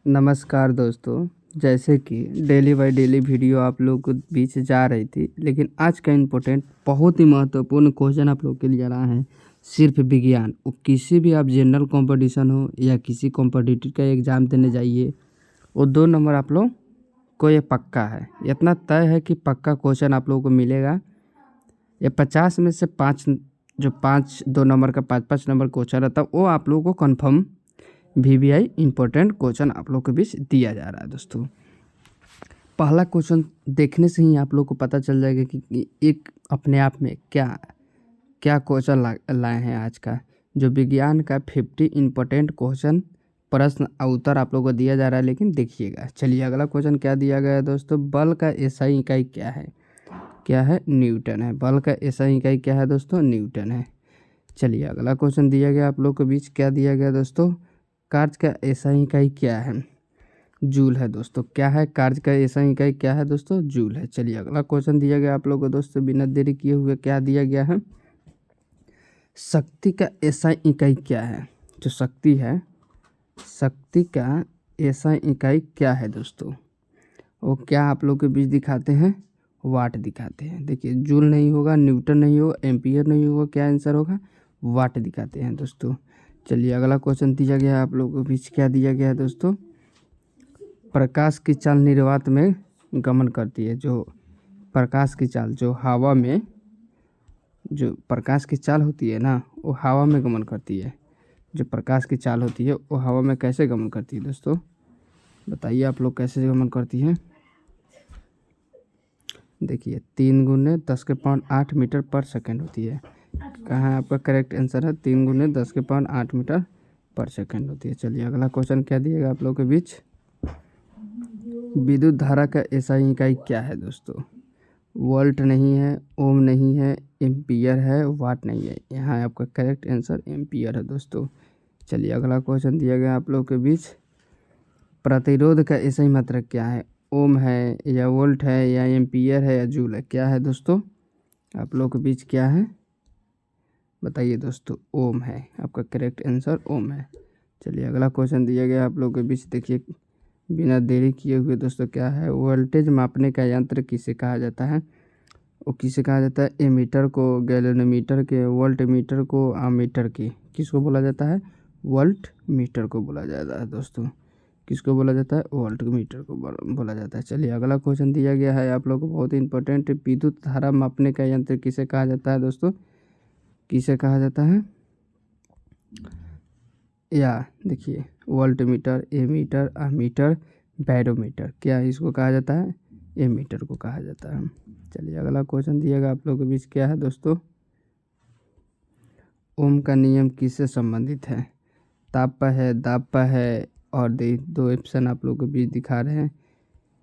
नमस्कार दोस्तों। जैसे कि डेली बाय डेली वीडियो आप लोग के बीच जा रही थी, लेकिन आज का इम्पोर्टेंट बहुत ही महत्वपूर्ण क्वेश्चन आप लोग के लिए आ रहा है। सिर्फ विज्ञान, वो किसी भी आप जनरल कंपटीशन हो या किसी कॉम्पिटिटिव का एग्ज़ाम देने जाइए, वो 2 नंबर आप लोग को ये पक्का है। इतना तय है कि पक्का क्वेश्चन आप लोगों को मिलेगा। ये 50 में से 5, जो 5 2 नंबर का 5-5 नंबर क्वेश्चन रहता है, वो आप लोगों को कन्फर्म वीवीआई इम्पोर्टेंट क्वेश्चन आप लोग के बीच दिया जा रहा है। दोस्तों, पहला क्वेश्चन देखने से ही आप लोग को पता चल जाएगा कि एक अपने आप में क्या क्या क्वेश्चन लाए हैं। आज का जो विज्ञान का 50 इम्पोर्टेंट क्वेश्चन प्रश्न उत्तर आप लोग को दिया जा रहा है, लेकिन देखिएगा। चलिए, अगला क्वेश्चन क्या दिया गया है दोस्तों। बल का एसआई इकाई क्या है? क्या है? न्यूटन है। बल का एसआई इकाई क्या है दोस्तों? न्यूटन है। चलिए, अगला क्वेश्चन दिया गया आप लोग के बीच, क्या दिया गया दोस्तों। कार्य का एसआई इकाई क्या है? जूल है दोस्तों। क्या है? कार्य का एसआई इकाई क्या है दोस्तों? जूल है। चलिए, अगला क्वेश्चन दिया गया आप लोग को दोस्तों, बिना देरी किए हुए क्या दिया गया है। शक्ति का एसआई इकाई क्या है? जो शक्ति है, शक्ति का एसआई इकाई क्या है दोस्तों? वो क्या आप लोग के बीच दिखाते हैं? वाट दिखाते हैं। देखिए, जूल नहीं होगा, न्यूटन नहीं होगा, एम्पियर नहीं होगा, क्या आंसर होगा? वाट दिखाते हैं दोस्तों। चलिए, अगला क्वेश्चन दिया गया है आप लोगों के बीच, क्या दिया गया है दोस्तों। प्रकाश की चाल निर्वात में गमन करती है। जो प्रकाश की चाल, जो हवा में, जो प्रकाश की चाल होती है ना, वो हवा में गमन करती है। जो प्रकाश की चाल होती है वो हवा में कैसे गमन करती है दोस्तों? बताइए आप लोग, कैसे गमन करती है। देखिए, 3 × 10⁸ मीटर पर सेकंड होती है। कहाँ है आपका करेक्ट आंसर है? 3 × 10⁸ मीटर पर सेकंड होती है। चलिए, अगला क्वेश्चन क्या दिएगा आप लोग के बीच। विद्युत धारा का एसआई इकाई क्या है दोस्तों? वोल्ट नहीं है, ओम नहीं है, एम्पियर है, वाट नहीं है। यहाँ आपका करेक्ट आंसर एम्पियर है दोस्तों। चलिए, अगला क्वेश्चन दिया गया आप लोग के बीच। प्रतिरोध का एसआई मात्रक क्या है? ओम है या वोल्ट है या एम्पियर है या जूल है? क्या है दोस्तों? आप लोग के बीच क्या है, बताइए दोस्तों। ओम है। आपका करेक्ट आंसर ओम है। चलिए, अगला क्वेश्चन दिया गया आप लोग के बीच, देखिए बिना देरी किए हुए दोस्तों, क्या है। वोल्टेज मापने का यंत्र किसे कहा जाता है? वो किसे कहा जाता है? एमीटर को, गैल्वेनोमीटर के, वोल्ट मीटर को, आमीटर की। किसको बोला जाता है? वोल्ट मीटर को बोला जाता है दोस्तों। किसको बोला जाता है? वोल्ट मीटर को बोला जाता है। चलिए, अगला क्वेश्चन दिया गया है आप लोग को, बहुत ही इंपॉर्टेंट। विद्युत धारा मापने का यंत्र किसे कहा जाता है दोस्तों? किसे कहा जाता है? या देखिए, volt meter, ammeter, ammeter, barometer, क्या इसको कहा जाता है? एमीटर को कहा जाता है। चलिए, अगला क्वेश्चन दिएगा आप लोगों के बीच, क्या है दोस्तों। ओम का नियम किससे संबंधित है? ताप पर है, दाब पर है, और 2 ऑप्शन आप लोगों के बीच दिखा रहे हैं।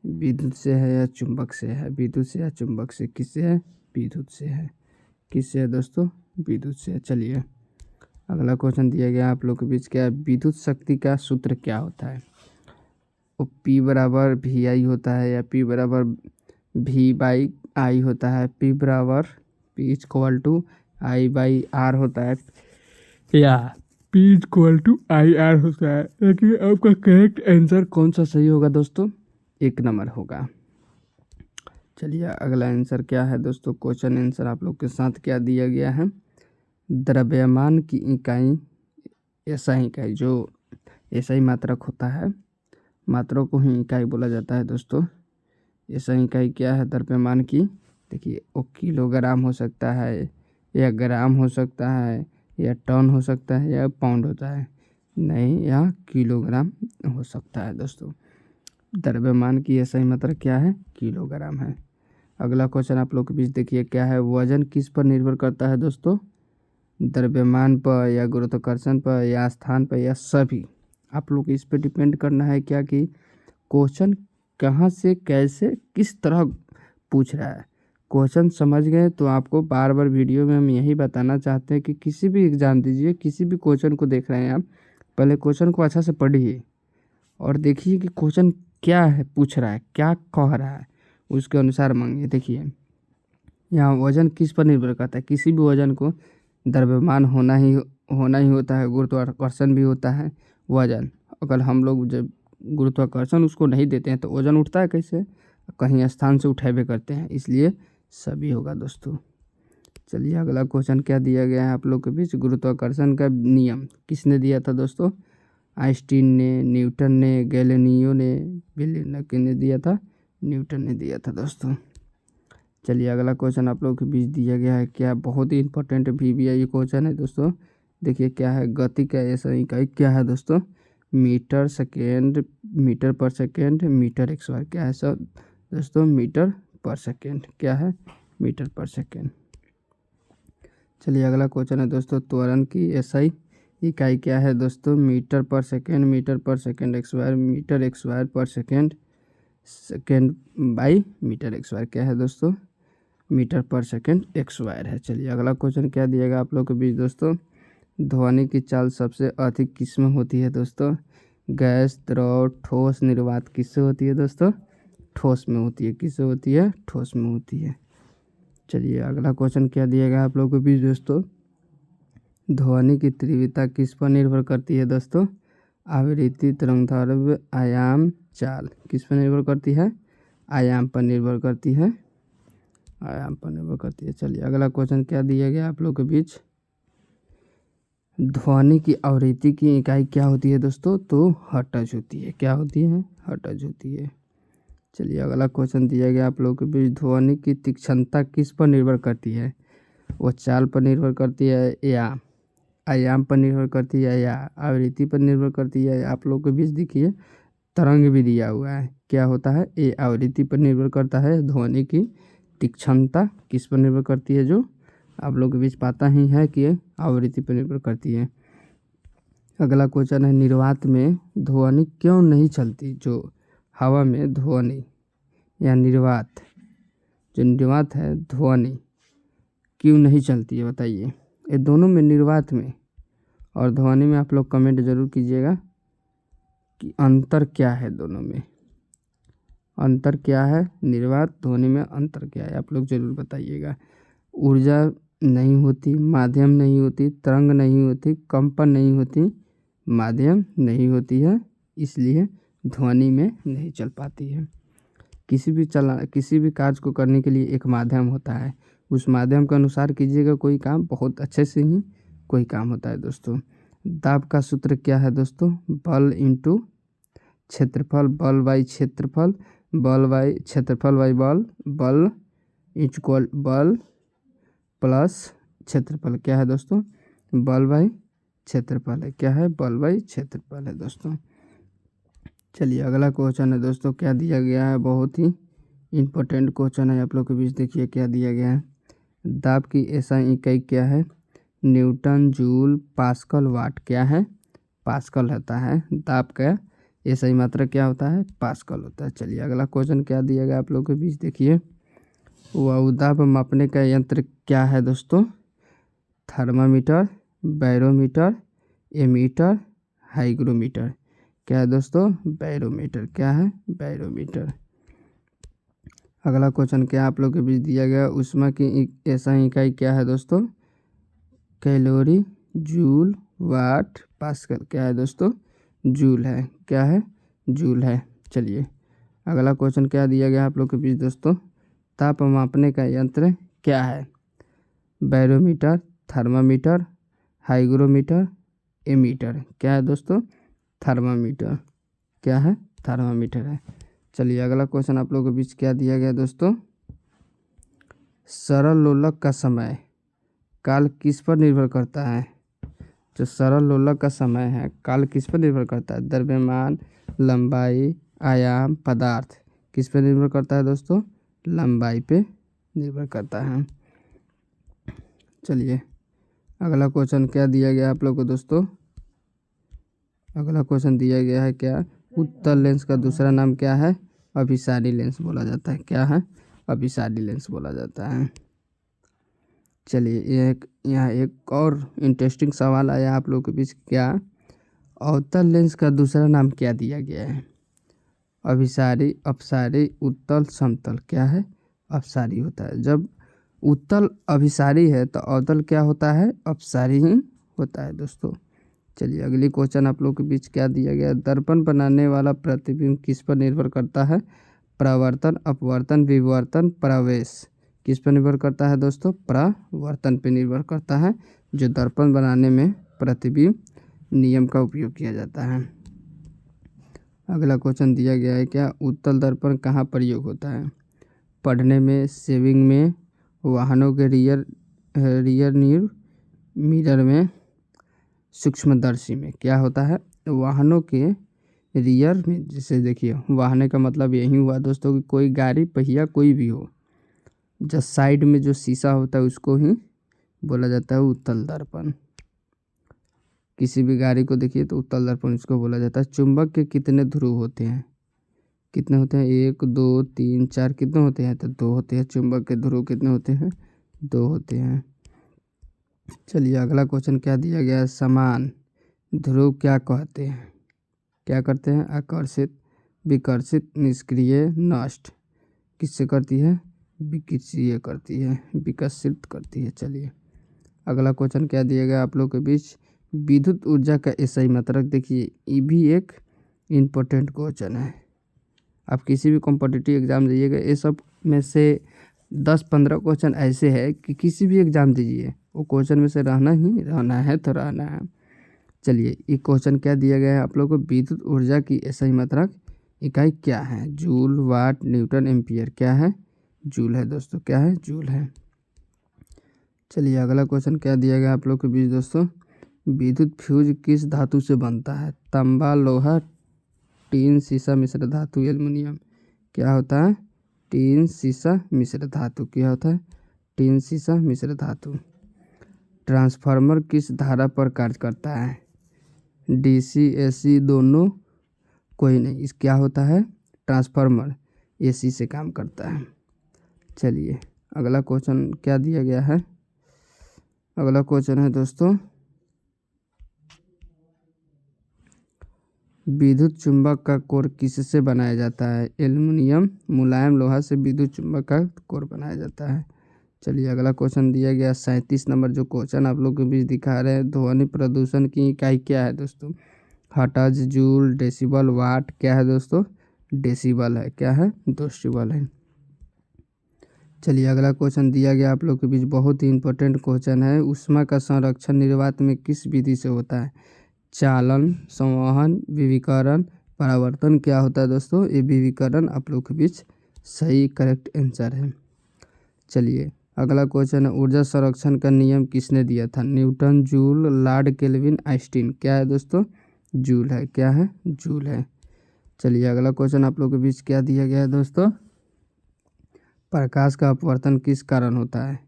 विद्युत से है या चुंबक से है? विद्युत से या चुंबक से? किससे है? विद्युत से है। किससे है दोस्तों? विद्युत से है। चलिए, अगला क्वेश्चन दिया गया आप लोग के बीच, क्या है। विद्युत शक्ति का सूत्र क्या होता है? वो P बराबर VI होता है, या P बराबर V/I होता है, P बराबर P=I/R होता है, या P=IR होता है। लेकिन आपका करेक्ट आंसर कौन सा सही होगा दोस्तों? 1 नंबर होगा। चलिए, अगला आंसर क्या है दोस्तों। क्वेश्चन आंसर आप लोग के साथ क्या दिया गया है। द्रव्यमान की इकाई एसआई इकाई, जो एसआई मात्रक होता है, मात्रा को ही इकाई बोला जाता है दोस्तों। एसआई इकाई क्या है द्रव्यमान की? देखिए, वो किलोग्राम हो सकता है, या ग्राम हो सकता है, या टन हो सकता है, या पाउंड होता है। नहीं, या किलोग्राम हो सकता है दोस्तों। द्रव्यमान की एसआई मात्रा क्या है? किलोग्राम है। अगला क्वेश्चन आप लोग के बीच देखिए, क्या है। वजन किस पर निर्भर करता है दोस्तों? द्रव्यमान पर, या गुरुत्वाकर्षण पर, या स्थान पर, या सभी? आप लोग इस पर डिपेंड करना है क्या, कि क्वेश्चन कहाँ से, कैसे, किस तरह पूछ रहा है। क्वेश्चन समझ गए तो आपको बार बार वीडियो में हम यही बताना चाहते हैं कि किसी भी एग्ज़ाम दीजिए, किसी भी क्वेश्चन को देख रहे हैं आप, पहले क्वेश्चन को अच्छा से पढ़िए और देखिए कि क्वेश्चन क्या है, पूछ रहा है, क्या कह रहा है, उसके अनुसार मांगिए। देखिए, यहाँ वजन किस पर निर्भर करता है। किसी भी वजन को द्रव्यमान होना ही होता है, गुरुत्वाकर्षण भी होता है, वजन। अगर हम लोग जब गुरुत्वाकर्षण उसको नहीं देते हैं तो वजन उठता है कैसे, कहीं स्थान से उठावे करते हैं, इसलिए सभी होगा दोस्तों। चलिए अगला क्वेश्चन क्या दिया गया है आप लोग के बीच, गुरुत्वाकर्षण का नियम किसने दिया था दोस्तों, आइंस्टीन ने, न्यूटन ने, गैलीलियो ने, ने दिया था, न्यूटन ने दिया था दोस्तों। चलिए अगला क्वेश्चन आप लोग के बीच दिया गया है क्या, बहुत ही इंपॉर्टेंट VVI क्वेश्चन है दोस्तों। देखिए क्या है, गति का ऐसा इकाई क्या है दोस्तों, metre second, meter per second, metre x/, क्या है सर दोस्तों, मीटर पर सेकेंड, क्या है, मीटर पर सेकेंड। चलिए अगला क्वेश्चन है दोस्तों, त्वरण की SI इकाई क्या है दोस्तों, meter per second, meter per second x/, meter x/, per second, second by meter x/, क्या है दोस्तों, मीटर पर सेकेंड x/, है। चलिए अगला क्वेश्चन क्या दिएगा आप लोग के बीच दोस्तों, ध्वनि की चाल सबसे अधिक किसमें होती है दोस्तों, गैस, द्रव, ठोस, निर्वात, किससे होती है दोस्तों, ठोस में होती है, किससे होती है, ठोस में होती है। चलिए अगला क्वेश्चन क्या दिएगा आप लोगों के बीच दोस्तों, ध्वनि की तीव्रता किस पर निर्भर करती है दोस्तों, आवृत्ति, तरंगदैर्घ्य, आयाम, चाल, किस पर निर्भर करती है, आयाम पर निर्भर करती है, आयाम पर निर्भर करती है। चलिए अगला क्वेश्चन क्या दिया गया आप लोग के बीच, ध्वनि की आवृत्ति की इकाई क्या होती है दोस्तों, तो हर्ट्ज होती है, क्या होती है, हर्ट्ज होती है। चलिए अगला क्वेश्चन दिया गया आप लोग के बीच, ध्वनि की तीक्ष्णता किस पर निर्भर करती है, वो चाल पर निर्भर करती है या आयाम पर निर्भर करती है या आवृत्ति पर निर्भर करती है। आप लोग के बीच देखिए तरंग भी दिया हुआ है, क्या होता है, ये आवृत्ति पर निर्भर करता है, ध्वनि की तीक्ष्णता किस पर निर्भर करती है, जो आप लोग के बीच पता ही है कि आवृत्ति पर निर्भर करती है। अगला क्वेश्चन है, निर्वात में ध्वनि क्यों नहीं चलती, जो हवा में ध्वनि या निर्वात, जो निर्वात है ध्वनि क्यों नहीं चलती है बताइए, ये दोनों में, निर्वात में और ध्वनि में आप लोग कमेंट जरूर कीजिएगा कि अंतर क्या है, दोनों में अंतर क्या है, निर्वात ध्वनि में अंतर क्या है, आप लोग जरूर बताइएगा। ऊर्जा नहीं होती, माध्यम नहीं होती, तरंग नहीं होती, कंपन नहीं होती, माध्यम नहीं होती है, इसलिए ध्वनि में नहीं चल पाती है। किसी भी कार्य को करने के लिए एक माध्यम होता है, उस माध्यम के अनुसार कीजिएगा कोई काम, बहुत अच्छे से ही कोई काम होता है दोस्तों। दाब का सूत्र क्या है दोस्तों, बल इंटू क्षेत्रफल, बल बाई क्षेत्रफल, बल बाई क्षेत्रफल बाई बल, बल इक्वल बल प्लस क्षेत्रफल, क्या है दोस्तों, बल बाई क्षेत्रफल है, क्या है, बल बाई क्षेत्रफल है दोस्तों। चलिए अगला क्वेश्चन है दोस्तों, क्या दिया गया है, बहुत ही इम्पोर्टेंट क्वेश्चन है आप लोग के बीच, देखिए क्या दिया गया है, दाब की SI इकाई क्या है, न्यूटन, जूल, पास्कल, वाट, क्या है, पास्कल होता है, दाब का SI मात्रा क्या होता है, पास्कल होता है। चलिए अगला क्वेश्चन क्या दिया गया आप लोग के बीच, देखिए वायुदाब मापने का यंत्र क्या है दोस्तों, थर्मामीटर, बैरोमीटर, एमीटर, हाइग्रोमीटर, क्या है दोस्तों, बैरोमीटर, क्या है, बैरोमीटर। अगला क्वेश्चन क्या आप लोग के बीच दिया गया, ऊष्मा की SI इकाई क्या है दोस्तों, कैलोरी, जूल, वाट, पास्कल, क्या है दोस्तों, जूल है, क्या है, जूल है। चलिए अगला क्वेश्चन क्या दिया गया आप लोग के बीच दोस्तों, ताप मापने का यंत्र क्या है, बैरोमीटर, थर्मामीटर, हाइग्रोमीटर, एमीटर, क्या है दोस्तों, थर्मामीटर, क्या है, थर्मामीटर है। चलिए अगला क्वेश्चन आप लोगों के बीच क्या दिया गया दोस्तों, सरल लोलक का समय काल किस पर निर्भर करता है, जो सरल लोलक का समय है काल किस पर निर्भर करता है, द्रव्यमान, लंबाई, आयाम, पदार्थ, किस पर निर्भर करता है दोस्तों, लंबाई पे निर्भर करता है। चलिए अगला क्वेश्चन क्या दिया गया आप लोग को दोस्तों, अगला क्वेश्चन दिया गया है क्या, उत्तल लेंस का दूसरा नाम क्या है, अभिसारी लेंस बोला जाता है, क्या है, अभिसारी लेंस बोला जाता है। चलिए यहाँ एक और इंटरेस्टिंग सवाल आया आप लोगों के बीच, क्या अवतल लेंस का दूसरा नाम क्या दिया गया है, अभिसारी, अपसारी, उत्तल, समतल, क्या है, अपसारी होता है। जब उत्तल अभिसारी है तो अवतल क्या होता है, अपसारी ही होता है दोस्तों। चलिए अगली क्वेश्चन आप लोग के बीच क्या दिया गया, दर्पण बनाने वाला प्रतिबिंब किस पर निर्भर करता है, परावर्तन, अपवर्तन, विवर्तन, प्रवेश। किस पर निर्भर करता है दोस्तों, परावर्तन पर निर्भर करता है, जो दर्पण बनाने में प्रतिबिंब नियम का उपयोग किया जाता है। अगला क्वेश्चन दिया गया है क्या, उत्तल दर्पण कहाँ प्रयोग होता है, पढ़ने में, सेविंग में, वाहनों के रियर मिरर में, सूक्ष्मदर्शी में। क्या होता है, वाहनों के रियर में, जैसे देखिए वाहन का मतलब यही हुआ दोस्तों कि कोई गाड़ी पहिया कोई भी हो, जो साइड में जो शीशा होता है उसको ही बोला जाता है उत्तल दर्पण। किसी भी गाड़ी को देखिए तो उत्तल दर्पण उसको बोला जाता है। चुंबक के कितने ध्रुव होते हैं, कितने होते हैं, 1 2 3 4, कितने होते हैं, तो 2 होते हैं। चुंबक के ध्रुव कितने होते हैं, 2 होते हैं। चलिए अगला क्वेश्चन क्या दिया गया है, समान ध्रुव क्या कहते हैं, क्या करते हैं, आकर्षित, विकर्षित, निष्क्रिय, नष्ट। किससे करती है, विकिरणीय करती है, विकसित करती है। चलिए अगला क्वेश्चन क्या दिया गया आप लोग के बीच, विद्युत ऊर्जा का SI मात्रक। देखिए ये भी एक इम्पोर्टेंट क्वेश्चन है, आप किसी भी कॉम्पिटिटिव एग्ज़ाम दीजिएगा, ये सब में से 10-15 क्वेश्चन ऐसे है कि किसी भी एग्ज़ाम दीजिए वो क्वेश्चन में से रहना है तो रहना है। चलिए ये क्वेश्चन क्या दिया गया है आप लोग को, विद्युत ऊर्जा की SI मात्रक इकाई क्या है, जूल, वाट, न्यूटन, एम्पियर। क्या है, जूल है दोस्तों, क्या है, जूल है। चलिए अगला क्वेश्चन क्या दिया गया आप लोग के बीच दोस्तों, विद्युत फ्यूज किस धातु से बनता है, तांबा, लोहा, टीन, सीसा, मिश्र धातु, एल्युमिनियम। क्या होता है, टीन, सीसा, मिश्र धातु। क्या होता है, टीन, सीसा, मिश्र धातु। ट्रांसफार्मर किस धारा पर कार्य करता है, DC AC दोनों, कोई नहीं। इस क्या होता है, ट्रांसफार्मर AC से काम करता है। चलिए अगला क्वेश्चन क्या दिया गया है, अगला क्वेश्चन है दोस्तों, विद्युत चुंबक का कोर किससे बनाया जाता है, एल्युमिनियम, मुलायम लोहा से विद्युत चुंबक का कोर बनाया जाता है। चलिए अगला क्वेश्चन दिया गया 37 नंबर जो क्वेश्चन आप लोग के बीच दिखा रहे हैं, ध्वनि प्रदूषण की इकाई क्या है दोस्तों, हर्ट्ज, जूल, डेसिबल, वाट। क्या है दोस्तों, डेसिबल है। क्या है, डेसिबल है। चलिए अगला क्वेश्चन दिया गया आप लोग के बीच, बहुत ही इंपॉर्टेंट क्वेश्चन है, ऊष्मा का संरक्षण निर्वात में किस विधि से होता है, चालन, संवहन, विकिरण, परावर्तन। क्या होता है दोस्तों, ये विकिरण आप लोग के बीच सही करेक्ट आंसर है। चलिए अगला क्वेश्चन है, ऊर्जा संरक्षण का नियम किसने दिया था, Newton, joule, Lord kelvin, Einstein. क्या है दोस्तों, जूल है। क्या है, जूल है। चलिए अगला क्वेश्चन आप लोग के बीच क्या दिया गया है दोस्तों, प्रकाश का अपवर्तन किस कारण होता है,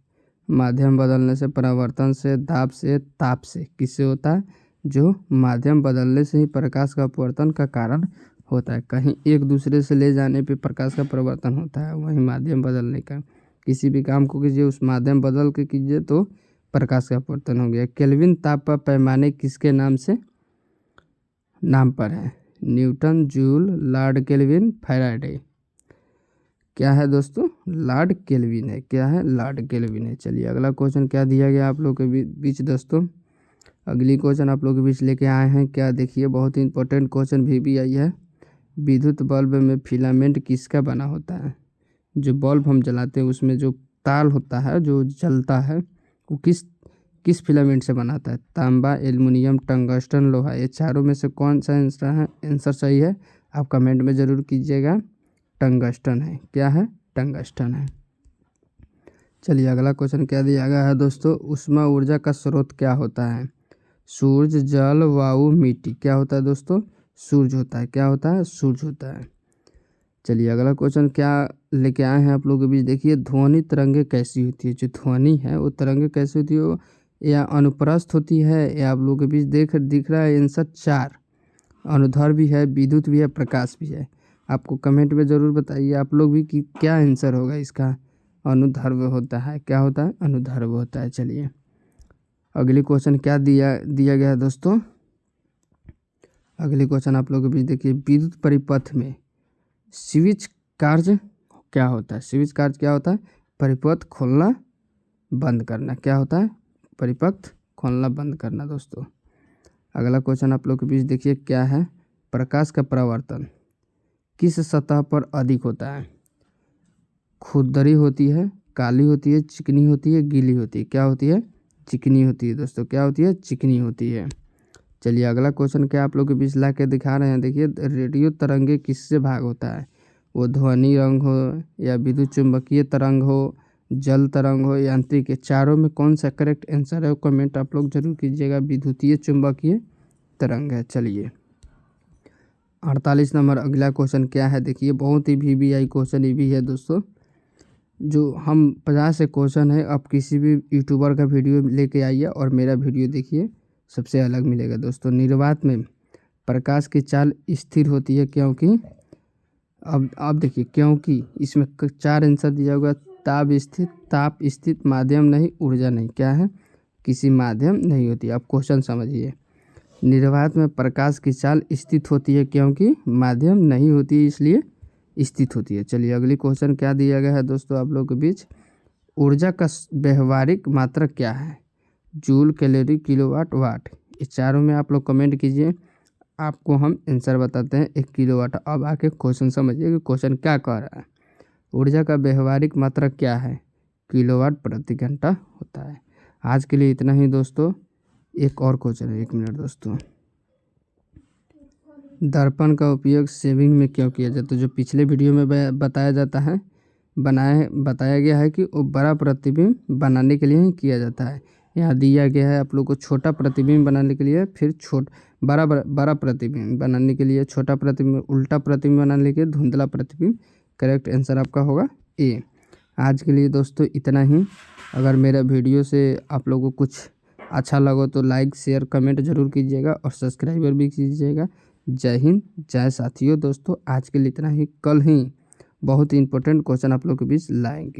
माध्यम बदलने से, परावर्तन से, दाब से, ताप से। किससे होता है, जो माध्यम बदलने से ही प्रकाश का अपवर्तन का कारण होता है। कहीं एक दूसरे से ले जाने पे प्रकाश का परिवर्तन होता है, वहीं माध्यम बदलने का, किसी भी काम को कीजिए उस माध्यम बदल के कीजिए तो प्रकाश का अपवर्तन हो गया। केल्विन ताप का पैमाने किसके नाम पर है, Newton, joule, Lord kelvin, Faraday. क्या है दोस्तों, लॉर्ड केल्विन है। क्या है, लॉर्ड केल्विन है। चलिए अगला क्वेश्चन क्या दिया गया आप लोग के बीच दोस्तों, अगली क्वेश्चन आप लोग के बीच लेके आए हैं क्या, देखिए बहुत ही इंपॉर्टेंट क्वेश्चन भी आई है, विद्युत बल्ब में फिलामेंट किसका बना होता है, जो बल्ब हम जलाते हैं उसमें जो तार होता है जो जलता है वो किस फिलामेंट से बनाता है, तांबा, एल्युमिनियम, टंगस्टन, लोहा। ये चारों में से कौन सा आंसर सही है, आप कमेंट में ज़रूर कीजिएगा। टंगस्टन है। क्या है, टंगस्टन है। चलिए अगला क्वेश्चन क्या दिया गया है दोस्तों, ऊष्मा ऊर्जा का स्रोत क्या होता है, सूरज, जल, वायु, मिट्टी। क्या होता है दोस्तों, सूरज होता है। क्या होता है, सूरज होता है। चलिए अगला क्वेश्चन क्या लेके आए हैं आप लोगों के बीच, देखिए ध्वनि तरंगे कैसी होती है, जो ध्वनि है वो तरंगे कैसी होती है, या अनुप्रस्थ होती है, या आप लोगों के बीच दिख रहा है आंसर 4, अनुधर भी है, विद्युत भी है, प्रकाश भी है। आपको कमेंट में ज़रूर बताइए आप लोग भी कि क्या आंसर होगा इसका, अनुधर्व होता है। क्या होता है, अनुधर्व होता है। चलिए अगली क्वेश्चन क्या दिया गया है दोस्तों, अगली क्वेश्चन आप लोग के बीच देखिए, विद्युत परिपथ में स्विच कार्य क्या होता है, स्विच कार्य क्या होता है, परिपथ खोलना बंद करना। क्या होता है, परिपथ खोलना बंद करना दोस्तों। अगला क्वेश्चन आप लोग के बीच देखिए क्या है, प्रकाश का परावर्तन किस सतह पर अधिक होता है? खुरदरी होती है, काली होती है, चिकनी होती है, गीली होती है? क्या होती है? चिकनी होती है दोस्तों। क्या होती है? चिकनी होती है। चलिए अगला क्वेश्चन क्या आप लोग के बीच ला के दिखा रहे हैं, देखिए रेडियो तरंगे किससे भाग होता है? वो ध्वनि रंग हो या विद्युत चुंबकीय तरंग हो, जल तरंग हो, यांत्रिक है, चारों में कौन सा करेक्ट आंसर है वो कमेंट आप लोग जरूर कीजिएगा। विद्युतीय चुंबकीय तरंग है। चलिए 48 नंबर अगला क्वेश्चन क्या है, देखिए बहुत ही VVI क्वेश्चन ये भी है दोस्तों। जो हम 50 से क्वेश्चन है, आप किसी भी यूट्यूबर का वीडियो लेके आइए और मेरा वीडियो देखिए, सबसे अलग मिलेगा दोस्तों। निर्वात में प्रकाश की चाल स्थिर होती है क्योंकि, अब देखिए क्योंकि इसमें 4 आंसर दिया होगा। ताप स्थित, माध्यम नहीं, ऊर्जा नहीं। क्या है? किसी माध्यम नहीं होती। आप क्वेश्चन समझिए। निर्वात में प्रकाश की चाल स्थित होती है क्योंकि माध्यम नहीं होती, इसलिए स्थित होती है। चलिए अगली क्वेश्चन क्या दिया गया है दोस्तों आप लोग के बीच, ऊर्जा का व्यवहारिक मात्रक क्या है? जूल, कैलोरी, किलोवाट, वाट। इस चारों में आप लोग कमेंट कीजिए, आपको हम आंसर बताते हैं। 1 किलोवाट। अब आके क्वेश्चन समझिए कि क्वेश्चन क्या कह रहा है। ऊर्जा का व्यवहारिक मात्रक क्या है? किलोवाट प्रति घंटा होता है। आज के लिए इतना ही दोस्तों। एक और क्वेश्चन है, 1 मिनट दोस्तों। दर्पण का उपयोग शेविंग में क्यों किया जाता है? तो जो पिछले वीडियो में बताया जाता है, बताया गया है कि वो बड़ा प्रतिबिंब बनाने के लिए ही किया जाता है। यहाँ दिया गया है आप लोग को छोटा प्रतिबिंब बनाने के लिए, फिर बड़ा प्रतिबिंब बनाने के लिए, छोटा प्रतिबिंब, उल्टा प्रतिबिंब बनाने के लिए, धुंधला प्रतिबिंब। करेक्ट आंसर आपका होगा ए। आज के लिए दोस्तों इतना ही। अगर मेरा वीडियो से आप लोगों को कुछ अच्छा लगा तो लाइक, शेयर, कमेंट जरूर कीजिएगा और सब्सक्राइबर भी कीजिएगा। जय हिंद, जय साथियों। दोस्तों आज के लिए इतना ही। कल ही बहुत ही इंपॉर्टेंट क्वेश्चन आप लोग के बीच लाएंगे।